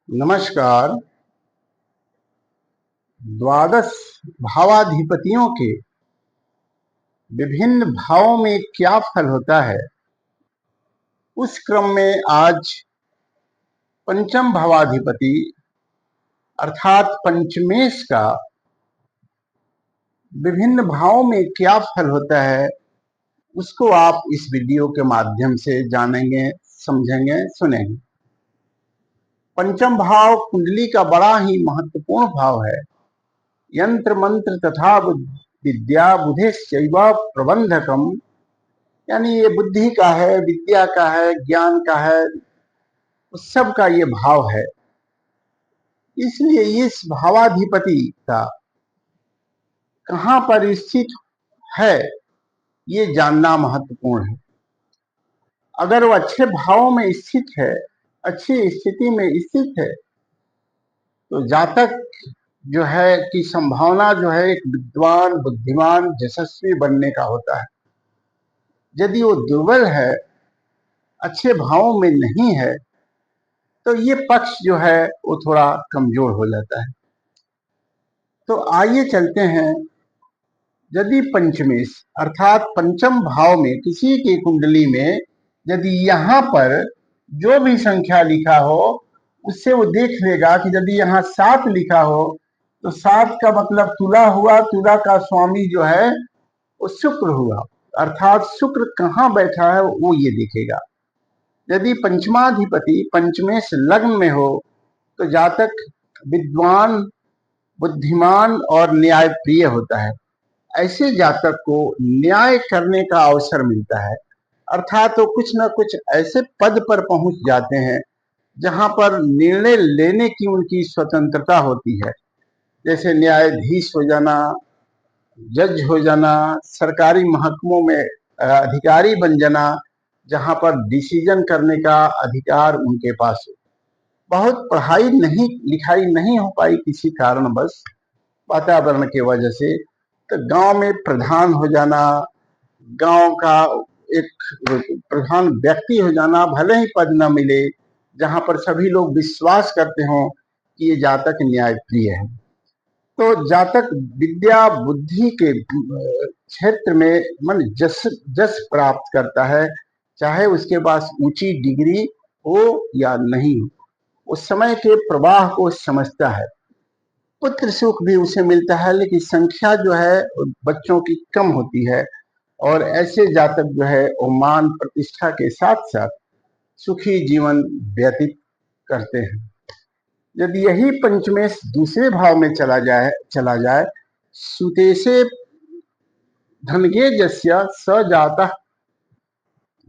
नमस्कार। द्वादश भावाधिपतियों के विभिन्न भावों में क्या फल होता है, उस क्रम में आज पंचम भावाधिपति अर्थात पंचमेश का विभिन्न भावों में क्या फल होता है, उसको आप इस वीडियो के माध्यम से जानेंगे, समझेंगे, सुनेंगे। पंचम भाव कुंडली का बड़ा ही महत्वपूर्ण भाव है। यंत्र मंत्र तथा विद्या बुद्धिश्चैव प्रबंधकम, यानी ये बुद्धि का है, विद्या का है, ज्ञान का है, उस सब का ये भाव है। इसलिए इस भावाधिपति का कहाँ पर स्थित है ये जानना महत्वपूर्ण है। अगर वो अच्छे भाव में स्थित है, अच्छी स्थिति में स्थित है, तो जातक जो है की संभावना जो है एक विद्वान, बुद्धिमान, यशस्वी बनने का होता है। यदि वो दुर्बल है, अच्छे भावों में नहीं है, तो ये पक्ष जो है वो थोड़ा कमजोर हो जाता है। तो आइए चलते हैं। यदि पंचमेश अर्थात पंचम भाव में किसी की कुंडली में यदि यहाँ पर जो भी संख्या लिखा हो, उससे वो देख लेगा कि यदि यहाँ 7 लिखा हो तो 7 का मतलब तुला हुआ। तुला का स्वामी जो है वो शुक्र हुआ, अर्थात शुक्र कहाँ बैठा है वो ये देखेगा। यदि पंचमाधिपति पंचमेश लग्न में हो तो जातक विद्वान, बुद्धिमान और न्याय प्रिय होता है। ऐसे जातक को न्याय करने का अवसर मिलता है, अर्थात तो कुछ न कुछ ऐसे पद पर पहुंच जाते हैं जहां पर निर्णय लेने की उनकी स्वतंत्रता होती है, जैसे न्यायाधीश हो जाना, जज हो जाना, सरकारी महकमों में अधिकारी बन जाना, जहां पर डिसीजन करने का अधिकार उनके पास हो। बहुत पढ़ाई नहीं लिखाई नहीं हो पाई किसी कारणवश, वातावरण की वजह से, तो गांव में प्रधान हो जाना, गांव का एक प्रधान व्यक्ति हो जाना, भले ही पद न मिले, जहां पर सभी लोग विश्वास करते हो कि ये जातक न्यायप्रिय है। तो जातक विद्या बुद्धि के क्षेत्र में मन जस प्राप्त करता है, चाहे उसके पास ऊंची डिग्री हो या नहीं हो, उस समय के प्रवाह को समझता है। पुत्र सुख भी उसे मिलता है, लेकिन संख्या जो है बच्चों की कम होती है, और ऐसे जातक जो है वो मान प्रतिष्ठा के साथ साथ सुखी जीवन व्यतीत करते हैं। यदि यही पंचमेश दूसरे भाव में चला जाए सुतेशे धनगे जस्य स जाता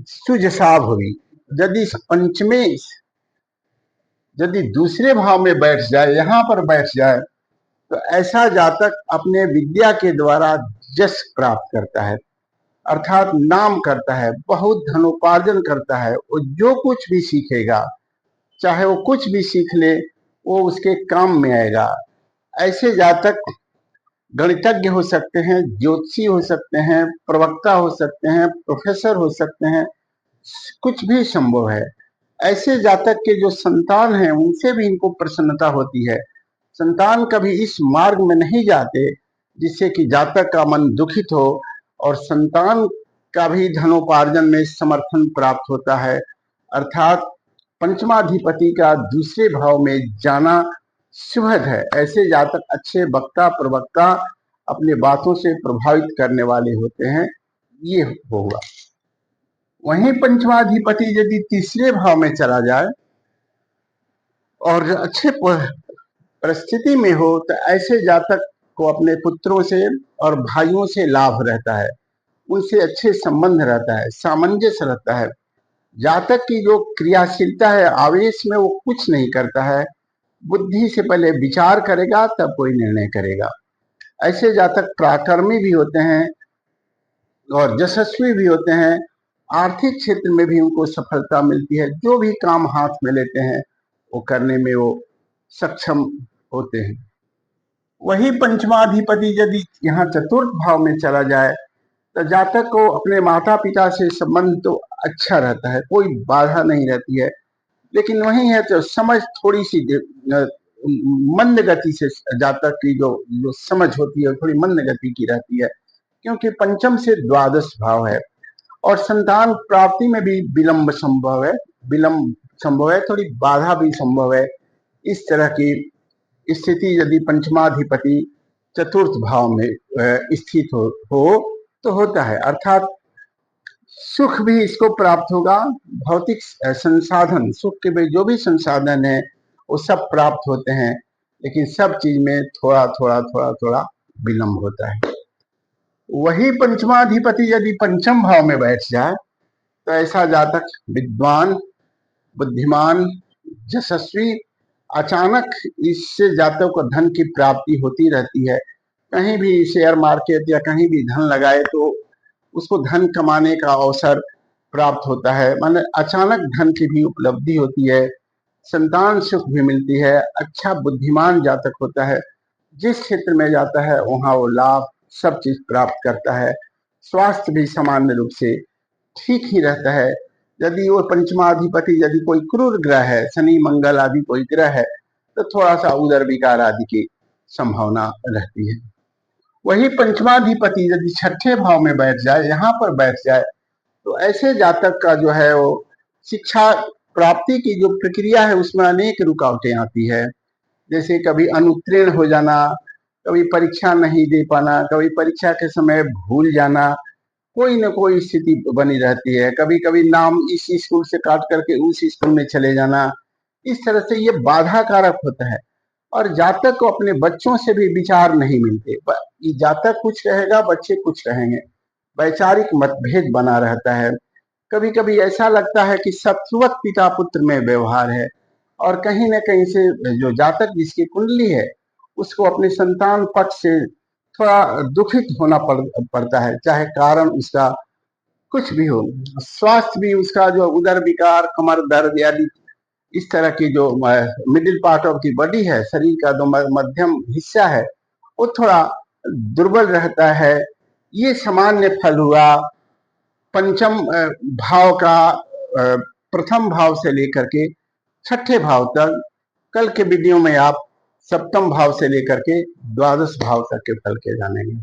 सुजसा भवी, यदि पंचमेश यदि दूसरे भाव में बैठ जाए, यहाँ पर बैठ जाए, तो ऐसा जातक अपने विद्या के द्वारा यश प्राप्त करता है, अर्थात नाम करता है, बहुत धनोपार्जन करता है। वो जो कुछ भी सीखेगा, चाहे वो कुछ भी सीख ले, वो उसके काम में आएगा। ऐसे जातक गणितज्ञ हो सकते हैं, ज्योतिषी हो सकते हैं, प्रवक्ता हो सकते हैं, प्रोफेसर हो सकते हैं, कुछ भी संभव है। ऐसे जातक के जो संतान हैं उनसे भी इनको प्रसन्नता होती है। संतान कभी इस मार्ग में नहीं जाते जिससे कि जातक का मन दुखित हो, और संतान का भी धनोपार्जन में समर्थन प्राप्त होता है, अर्थात पंचमाधिपति का दूसरे भाव में जाना शुभद है। ऐसे जातक अच्छे वक्ता, प्रवक्ता, अपने बातों से प्रभावित करने वाले होते हैं, ये होगा। वहीं पंचमाधिपति यदि तीसरे भाव में चला जाए और अच्छे परिस्थिति में हो, तो ऐसे जातक को अपने पुत्रों से और भाइयों से लाभ रहता है, उनसे अच्छे संबंध रहता है, सामंजस्य रहता है। जातक की जो क्रियाशीलता है, आवेश में वो कुछ नहीं करता है, बुद्धि से पहले विचार करेगा तब कोई निर्णय करेगा। ऐसे जातक पराक्रमी भी होते हैं और यशस्वी भी होते हैं। आर्थिक क्षेत्र में भी उनको सफलता मिलती है, जो भी काम हाथ में लेते हैं वो करने में वो सक्षम होते हैं। वही पंचमाधिपति यदि यहाँ चतुर्थ भाव में चला जाए, तो जातक को अपने माता पिता से संबंध तो अच्छा रहता है, कोई बाधा नहीं रहती है, लेकिन वही है तो समझ थोड़ी सी मंद गति से, जातक की जो समझ होती है थोड़ी मंद गति की रहती है, क्योंकि पंचम से द्वादश भाव है और संतान प्राप्ति में भी विलंब संभव है, थोड़ी बाधा भी संभव है। इस तरह की स्थिति यदि पंचमाधिपति चतुर्थ भाव में स्थित हो तो होता है, अर्थात सुख भी इसको प्राप्त होगा। भौतिक संसाधन, सुख के भी जो भी संसाधन है वो सब प्राप्त होते हैं, लेकिन सब चीज में थोड़ा थोड़ा थोड़ा थोड़ा विलंब होता है। वही पंचमाधिपति यदि पंचम भाव में बैठ जाए तो ऐसा जातक विद्वान, बुद्धिमान, यशस्वी, अचानक इससे जातक को धन की प्राप्ति होती रहती है। कहीं भी शेयर मार्केट या कहीं भी धन लगाए तो उसको धन कमाने का अवसर प्राप्त होता है, माने अचानक धन की भी उपलब्धि होती है, संतान सुख भी मिलती है, अच्छा बुद्धिमान जातक होता है, जिस क्षेत्र में जाता है वहां वो लाभ सब चीज प्राप्त करता है। स्वास्थ्य भी सामान्य रूप से ठीक ही रहता है। यदि वो पंचमाधिपति यदि कोई क्रूर ग्रह है, शनि मंगल आदि कोई ग्रह है, तो थोड़ा सा उदर विकार आदि की संभावना रहती है। वही पंचमाधिपति यदि छठे भाव में बैठ जाए, यहाँ पर बैठ जाए, तो ऐसे जातक का जो है वो शिक्षा प्राप्ति की जो प्रक्रिया है उसमें अनेक रुकावटें आती है। जैसे कभी अनुत्तीर्ण हो जाना, कभी परीक्षा नहीं दे पाना, कभी परीक्षा के समय भूल जाना, कोई न कोई स्थिति बनी रहती है। कभी कभी नाम इस स्कूल से काट करके उस स्कूल में चले जाना, इस तरह से ये बाधा कारक होता है। और जातक को अपने बच्चों से भी विचार नहीं मिलते, ये जातक कुछ रहेगा, बच्चे कुछ रहेंगे, वैचारिक मतभेद बना रहता है। कभी कभी ऐसा लगता है कि शत्रुवत पिता पुत्र में व्यवहार है, और कहीं न कहीं से जो जातक जिसकी कुंडली है उसको अपने संतान पक्ष से थोड़ा दुखित होना पड़ता है, चाहे कारण उसका कुछ भी हो। स्वास्थ्य भी उसका जो उदर विकार, कमर दर्द आदि इस तरह की जो middle part of the body है, शरीर का जो मध्यम हिस्सा है, वो थोड़ा दुर्बल रहता है। ये सामान्य फल हुआ पंचम भाव का, प्रथम भाव से लेकर के छठे भाव तक। कल के वीडियो में आप सप्तम भाव से लेकर के द्वादश भाव तक के फल के जानेंगे।